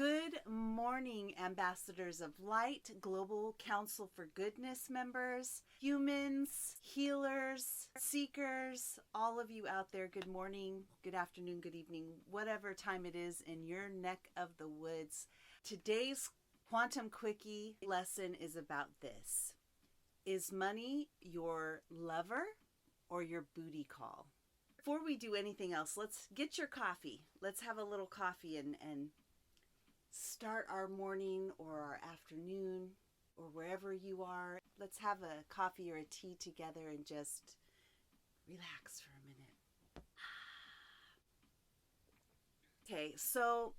Good morning, ambassadors of light, Global Council for Goodness members, humans, healers, seekers, all of you out there, good morning, good afternoon, good evening, whatever time it is in your neck of the woods. Today's Quantum Quickie lesson is about this. Is money your lover or your booty call? Before we do anything else, let's get your coffee. Let's have a little coffee and start our morning or our afternoon or wherever you are. Let's have a coffee or a tea together and just relax for a minute. Okay, so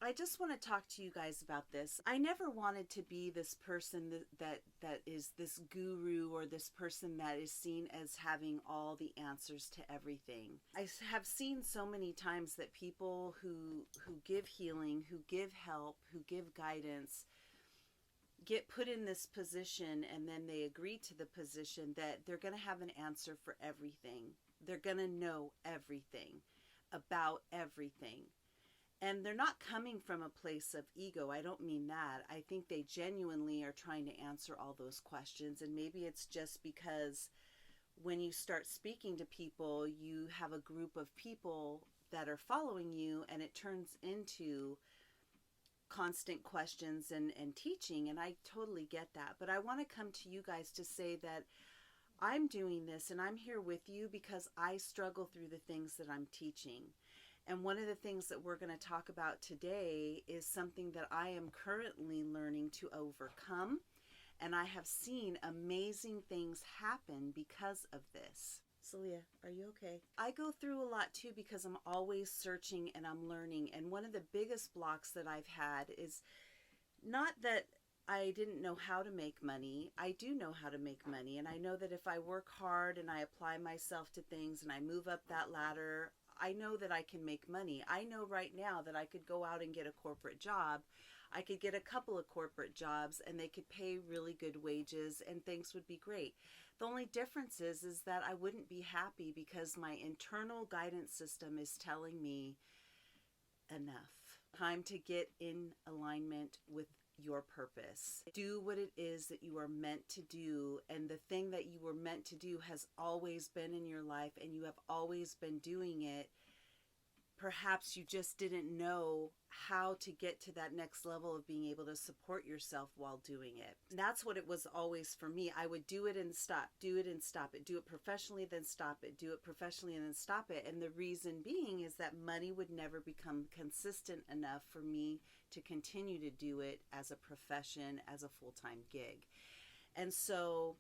I just want to talk to you guys about this. I never wanted to be this person that is this guru or this person that is seen as having all the answers to everything. I have seen so many times that people who give healing, who give help, who give guidance, get put in this position and then they agree to the position that they're going to have an answer for everything. They're going to know everything about everything. And they're not coming from a place of ego. I don't mean that. I think they genuinely are trying to answer all those questions. And maybe it's just because when you start speaking to people, you have a group of people that are following you and it turns into constant questions and teaching. And I totally get that. But I want to come to you guys to say that I'm doing this and I'm here with you because I struggle through the things that I'm teaching. And one of the things that we're going to talk about today is something that I am currently learning to overcome. And I have seen amazing things happen because of this. Celia, are you okay? I go through a lot too because I'm always searching and I'm learning. And one of the biggest blocks that I've had is not that I didn't know how to make money. I do know how to make money. And I know that if I work hard and I apply myself to things and I move up that ladder, I know that I can make money. I know right now that I could go out and get a corporate job. I could get a couple of corporate jobs and they could pay really good wages and things would be great. The only difference is that I wouldn't be happy because my internal guidance system is telling me enough. Time to get in alignment with your purpose. Do what it is that you are meant to do, and the thing that you were meant to do has always been in your life and you have always been doing it. Perhaps you just didn't know how to get to that next level of being able to support yourself while doing it. And that's what it was always for me. I would do it and stop, do it and stop it, do it professionally, then stop it, do it professionally and then stop it. And the reason being is that money would never become consistent enough for me to continue to do it as a profession, as a full-time gig. And so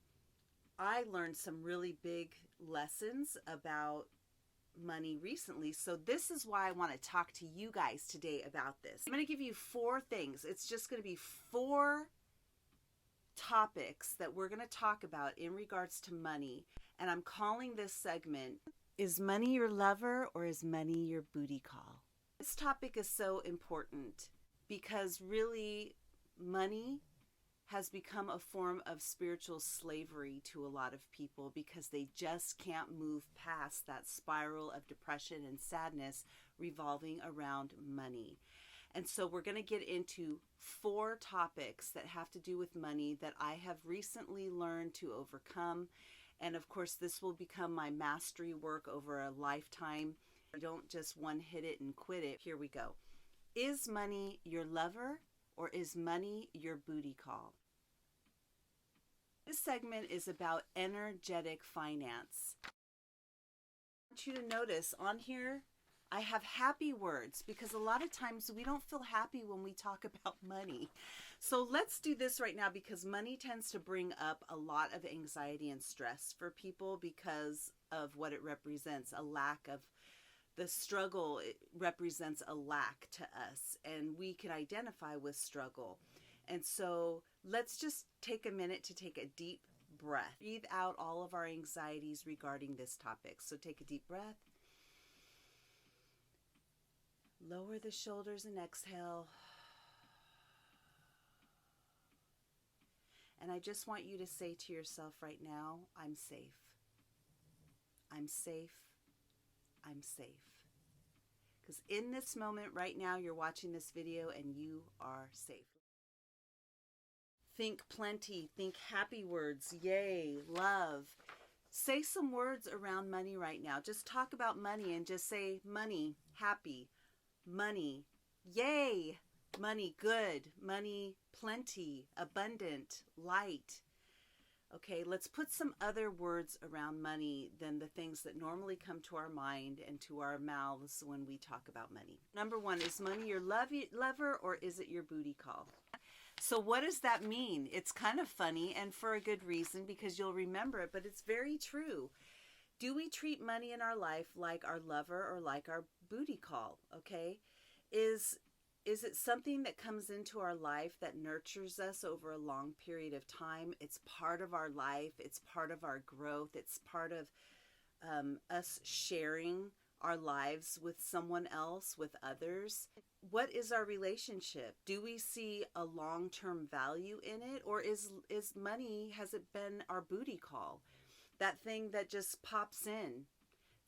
I learned some really big lessons about money recently. So this is why I want to talk to you guys today about this. I'm going to give you 4 things. It's just going to be 4 topics that we're going to talk about in regards to money. And I'm calling this segment, Is Money Your Lover or Is Money Your Booty Call? This topic is so important because really money has become a form of spiritual slavery to a lot of people because they just can't move past that spiral of depression and sadness revolving around money. And so we're going to get into 4 topics that have to do with money that I have recently learned to overcome. And of course, this will become my mastery work over a lifetime. I don't just one hit it and quit it. Here we go. Is money your lover or is money your booty call? This segment is about energetic finance. I want you to notice on here, I have happy words because a lot of times we don't feel happy when we talk about money. So let's do this right now because money tends to bring up a lot of anxiety and stress for people because of what it represents, a lack of the struggle. It represents a lack to us and we can identify with struggle. And so let's just take a minute to take a deep breath. Breathe out all of our anxieties regarding this topic. So take a deep breath. Lower the shoulders and exhale. And I just want you to say to yourself right now, I'm safe. I'm safe. I'm safe. Because in this moment right now, you're watching this video and you are safe. Think plenty, think happy words, yay, love. Say some words around money right now. Just talk about money and just say money, happy, money, yay, money, good, money, plenty, abundant, light. Okay, let's put some other words around money than the things that normally come to our mind and to our mouths when we talk about money. Number one, is money your lover or is it your booty call? So what does that mean? It's kind of funny, and for a good reason, because you'll remember it, but it's very true. Do we treat money in our life like our lover or like our booty call? Okay, is it something that comes into our life that nurtures us over a long period of time? It's part of our life. It's part of our growth. It's part of us sharing our lives with someone else, with others. What is our relationship? Do we see a long-term value in it? Or is money, has it been our booty call? That thing that just pops in.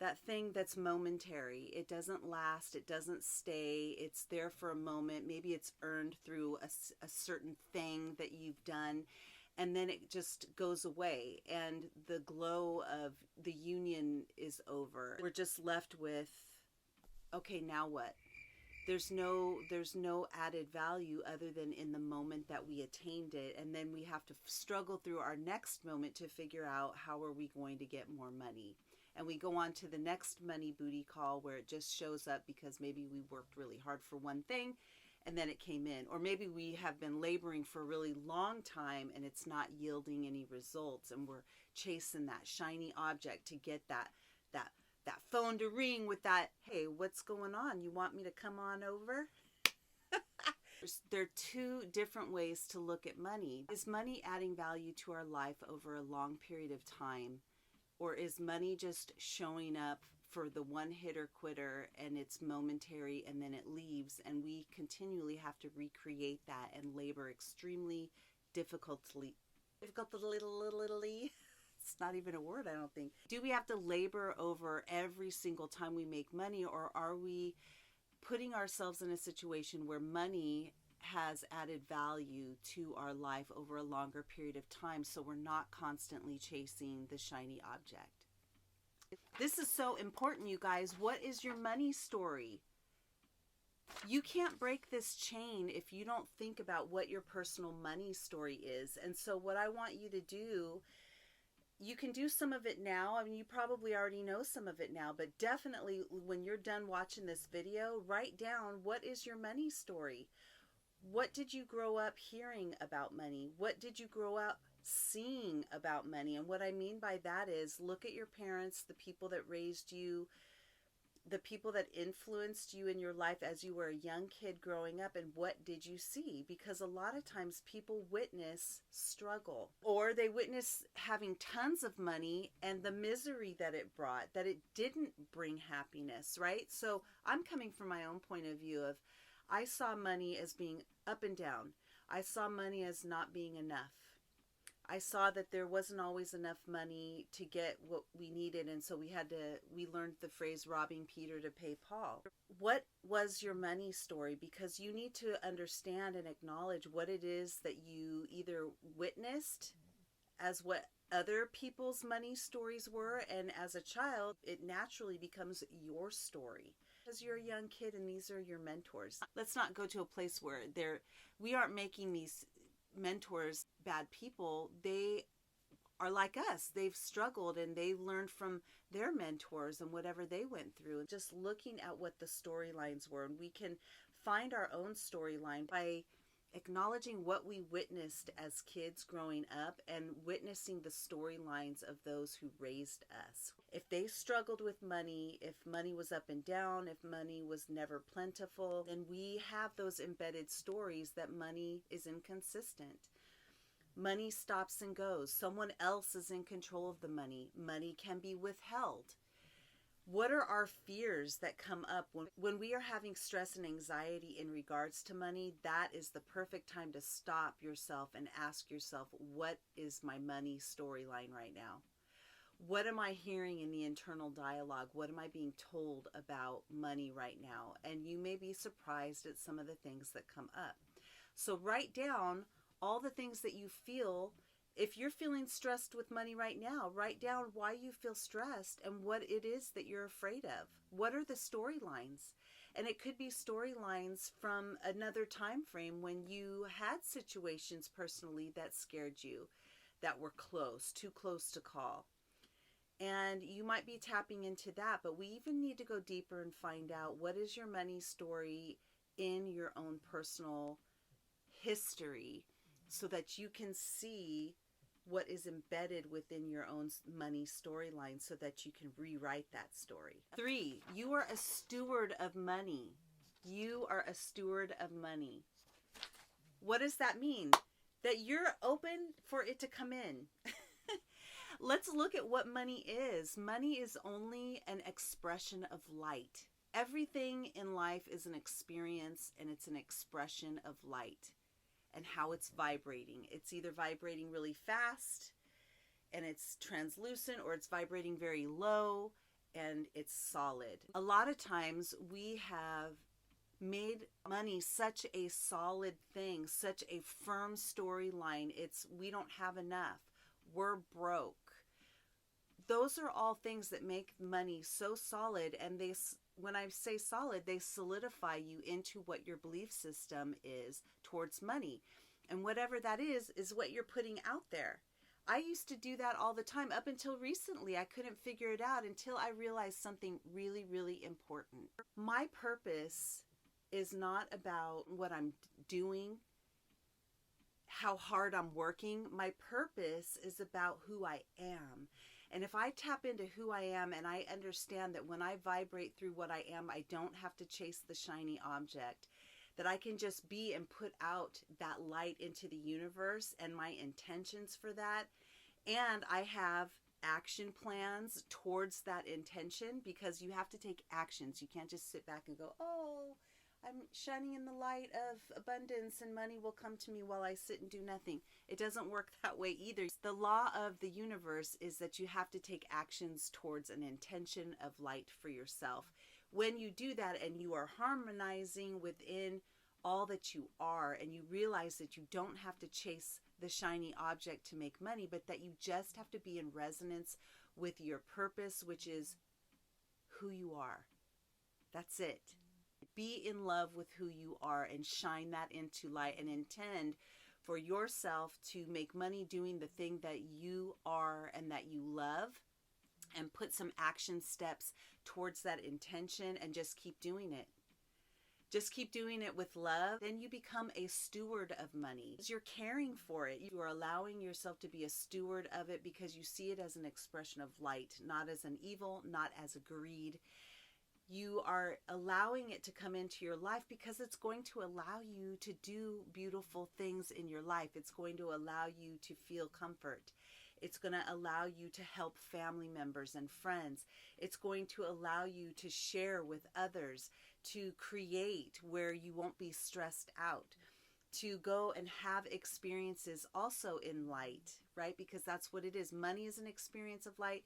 That thing that's momentary. It doesn't last. It doesn't stay. It's there for a moment. Maybe it's earned through a certain thing that you've done, and then it just goes away, and the glow of the union is over. We're just left with, okay, now what? There's no added value other than in the moment that we attained it, and then we have to struggle through our next moment to figure out how are we going to get more money. And we go on to the next money booty call where it just shows up because maybe we worked really hard for one thing and then it came in. Or maybe we have been laboring for a really long time and it's not yielding any results, and we're chasing that shiny object to get that phone to ring with that, hey, what's going on? You want me to come on over? There are two different ways to look at money. Is money adding value to our life over a long period of time? Or is money just showing up for the one-hitter quitter and it's momentary and then it leaves, and we continually have to recreate that and labor extremely difficultly. It's not even a word, I don't think. Do we have to labor over every single time we make money, or are we putting ourselves in a situation where money has added value to our life over a longer period of time, so we're not constantly chasing the shiny object? This is so important, you guys. What is your money story? You can't break this chain if you don't think about what your personal money story is. And so what I want you to do, you can do some of it now. I mean, you probably already know some of it now, but definitely when you're done watching this video, write down, what is your money story? What did you grow up hearing about money? What did you grow up seeing about money? And what I mean by that is, look at your parents, the people that raised you, the people that influenced you in your life as you were a young kid growing up, and what did you see? Because a lot of times people witness struggle, or they witness having tons of money and the misery that it brought, that it didn't bring happiness, right? So I'm coming from my own point of view of, I saw money as being up and down. I saw money as not being enough. I saw that there wasn't always enough money to get what we needed, and so we learned the phrase robbing Peter to pay Paul. What was your money story? Because you need to understand and acknowledge what it is that you either witnessed as what other people's money stories were, and as a child, it naturally becomes your story. Because you're a young kid and these are your mentors. Let's not go to a place where we aren't making these mentors bad people. They are like us. They've struggled and they learned from their mentors and whatever they went through. And just looking at what the storylines were, and we can find our own storyline by acknowledging what we witnessed as kids growing up and witnessing the storylines of those who raised us. If they struggled with money, if money was up and down, if money was never plentiful, then we have those embedded stories that money is inconsistent. Money stops and goes. Someone else is in control of the money. Money can be withheld. What are our fears that come up when we are having stress and anxiety in regards to money? That is the perfect time to stop yourself and ask yourself, what is my money storyline right now? What am I hearing in the internal dialogue? What am I being told about money right now? And you may be surprised at some of the things that come up. So write down all the things that you feel. If you're feeling stressed with money right now, write down why you feel stressed and what it is that you're afraid of. What are the storylines? And it could be storylines from another time frame when you had situations personally that scared you, that were close, too close to call. And you might be tapping into that, but we even need to go deeper and find out what is your money story in your own personal history so that you can see what is embedded within your own money storyline so that you can rewrite that story. 3, you are a steward of money. You are a steward of money. What does that mean? That you're open for it to come in. Let's look at what money is. Money is only an expression of light. Everything in life is an experience, and it's an expression of light and how it's vibrating. It's either vibrating really fast and it's translucent, or it's vibrating very low and it's solid. A lot of times we have made money such a solid thing, such a firm storyline. We don't have enough. We're broke. Those are all things that make money so solid, and when I say solid, they solidify you into what your belief system is towards money. And whatever that is what you're putting out there. I used to do that all the time up until recently. I couldn't figure it out until I realized something really, really important. My purpose is not about what I'm doing, how hard I'm working. My purpose is about who I am. And if I tap into who I am and I understand that when I vibrate through what I am, I don't have to chase the shiny object, that I can just be and put out that light into the universe and my intentions for that. And I have action plans towards that intention, because you have to take actions. You can't just sit back and go, oh, I'm shining in the light of abundance and money will come to me while I sit and do nothing. It doesn't work that way either. The law of the universe is that you have to take actions towards an intention of light for yourself. When you do that and you are harmonizing within all that you are, and you realize that you don't have to chase the shiny object to make money, but that you just have to be in resonance with your purpose, which is who you are. That's it. Be in love with who you are and shine that into light, and intend for yourself to make money doing the thing that you are and that you love, and put some action steps towards that intention and just keep doing it. Just keep doing it with love. Then you become a steward of money. You're caring for it. You are allowing yourself to be a steward of it because you see it as an expression of light, not as an evil, not as a greed. You are allowing it to come into your life because it's going to allow you to do beautiful things in your life. It's going to allow you to feel comfort. It's going to allow you to help family members and friends. It's going to allow you to share with others, to create where you won't be stressed out, to go and have experiences also in light, right? Because that's what it is. Money is an experience of light.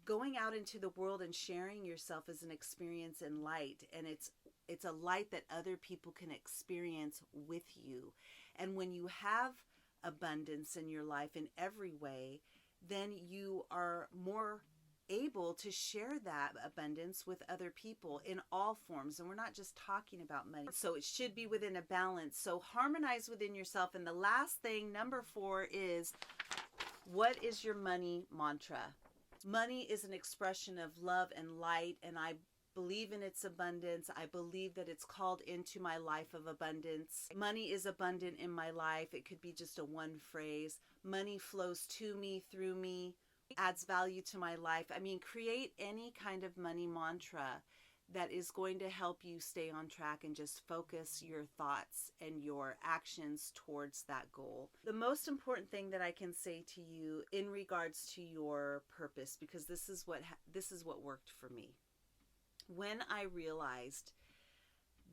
Going out into the world and sharing yourself is an experience in light, and it's a light that other people can experience with you. And when you have abundance in your life in every way, then you are more able to share that abundance with other people in all forms. And we're not just talking about money. So it should be within a balance. So harmonize within yourself. And the last thing, number 4, is, what is your money mantra? Money is an expression of love and light, and I believe in its abundance. I believe that it's called into my life of abundance. Money is abundant in my life. It could be just a one phrase. Money flows to me, through me, adds value to my life. I mean, create any kind of money mantra that is going to help you stay on track and just focus your thoughts and your actions towards that goal. The most important thing that I can say to you in regards to your purpose, because this is what worked for me. When I realized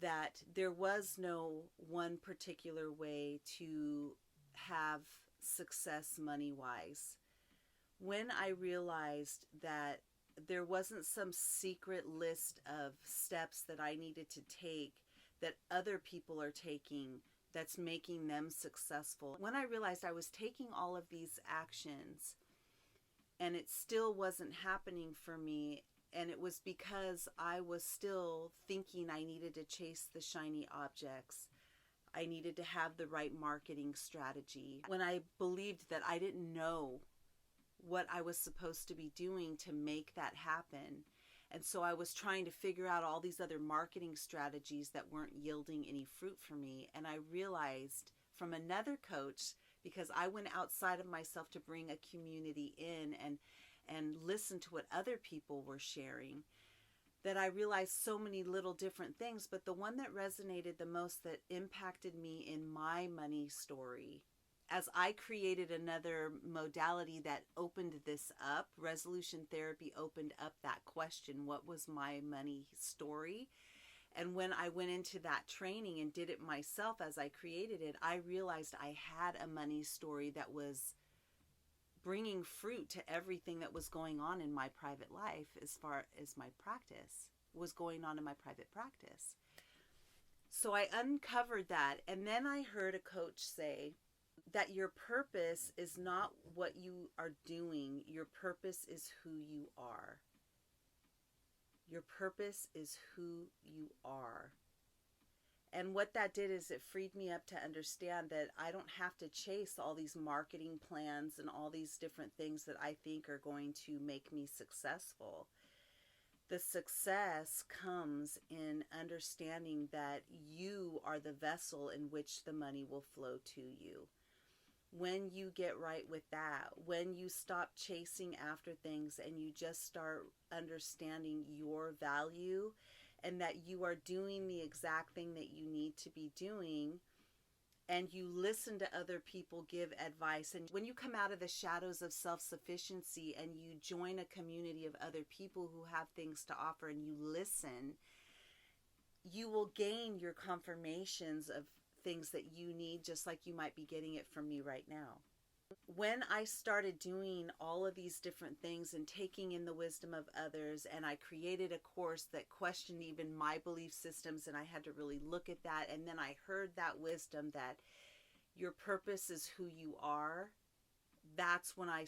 that there was no one particular way to have success money-wise, When I realized that there wasn't some secret list of steps that I needed to take that other people are taking that's making them successful. When I realized I was taking all of these actions and it still wasn't happening for me, and it was because I was still thinking I needed to chase the shiny objects. I needed to have the right marketing strategy. When I believed that I didn't know what I was supposed to be doing to make that happen. And so I was trying to figure out all these other marketing strategies that weren't yielding any fruit for me. And I realized from another coach, because I went outside of myself to bring a community in and listen to what other people were sharing, that I realized so many little different things. But the one that resonated the most, that impacted me in my money story, as I created another modality that opened this up, resolution therapy opened up that question, what was my money story? And when I went into that training and did it myself as I created it, I realized I had a money story that was bringing fruit to everything that was going on in my private life, as far as my practice was going on in my private practice. So I uncovered that, and then I heard a coach say that your purpose is not what you are doing. Your purpose is who you are. Your purpose is who you are. And what that did is it freed me up to understand that I don't have to chase all these marketing plans and all these different things that I think are going to make me successful. The success comes in understanding that you are the vessel in which the money will flow to you. When you get right with that, when you stop chasing after things and you just start understanding your value and that you are doing the exact thing that you need to be doing, and you listen to other people give advice, and when you come out of the shadows of self-sufficiency and you join a community of other people who have things to offer and you listen, you will gain your confirmations of things that you need, just like you might be getting it from me right now. When I started doing all of these different things and taking in the wisdom of others, and I created a course that questioned even my belief systems, and I had to really look at that, and then I heard that wisdom that your purpose is who you are, that's when I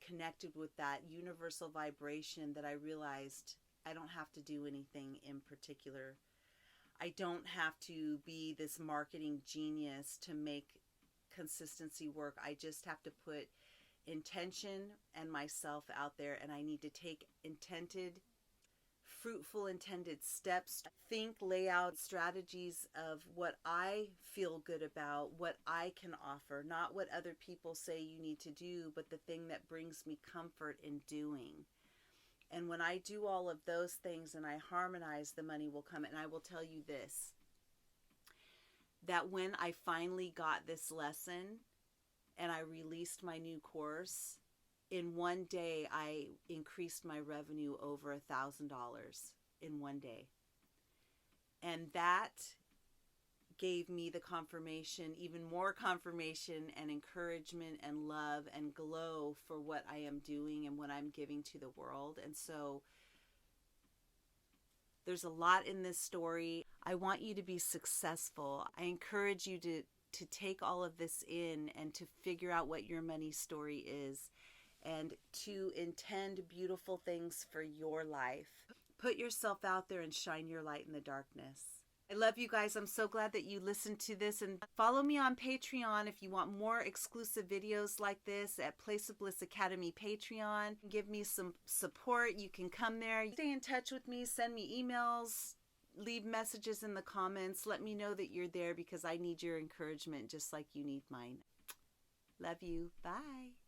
connected with that universal vibration, that I realized I don't have to do anything in particular. I don't have to be this marketing genius to make consistency work. I just have to put intention and myself out there, and I need to take fruitful intended steps. Think, lay out strategies of what I feel good about, what I can offer, not what other people say you need to do, but the thing that brings me comfort in doing. And when I do all of those things and I harmonize, the money will come. And I will tell you this, that when I finally got this lesson and I released my new course, in one day I increased my revenue over $1,000 in one day. And that gave me the confirmation, even more confirmation and encouragement and love and glow for what I am doing and what I'm giving to the world. And so there's a lot in this story. I want you to be successful. I encourage you to take all of this in and to figure out what your money story is and to intend beautiful things for your life. Put yourself out there and shine your light in the darkness. I love you guys. I'm so glad that you listened to this, and follow me on Patreon if you want more exclusive videos like this at Place of Bliss Academy Patreon. Give me some support. You can come there. Stay in touch with me. Send me emails. Leave messages in the comments. Let me know that you're there, because I need your encouragement just like you need mine. Love you. Bye.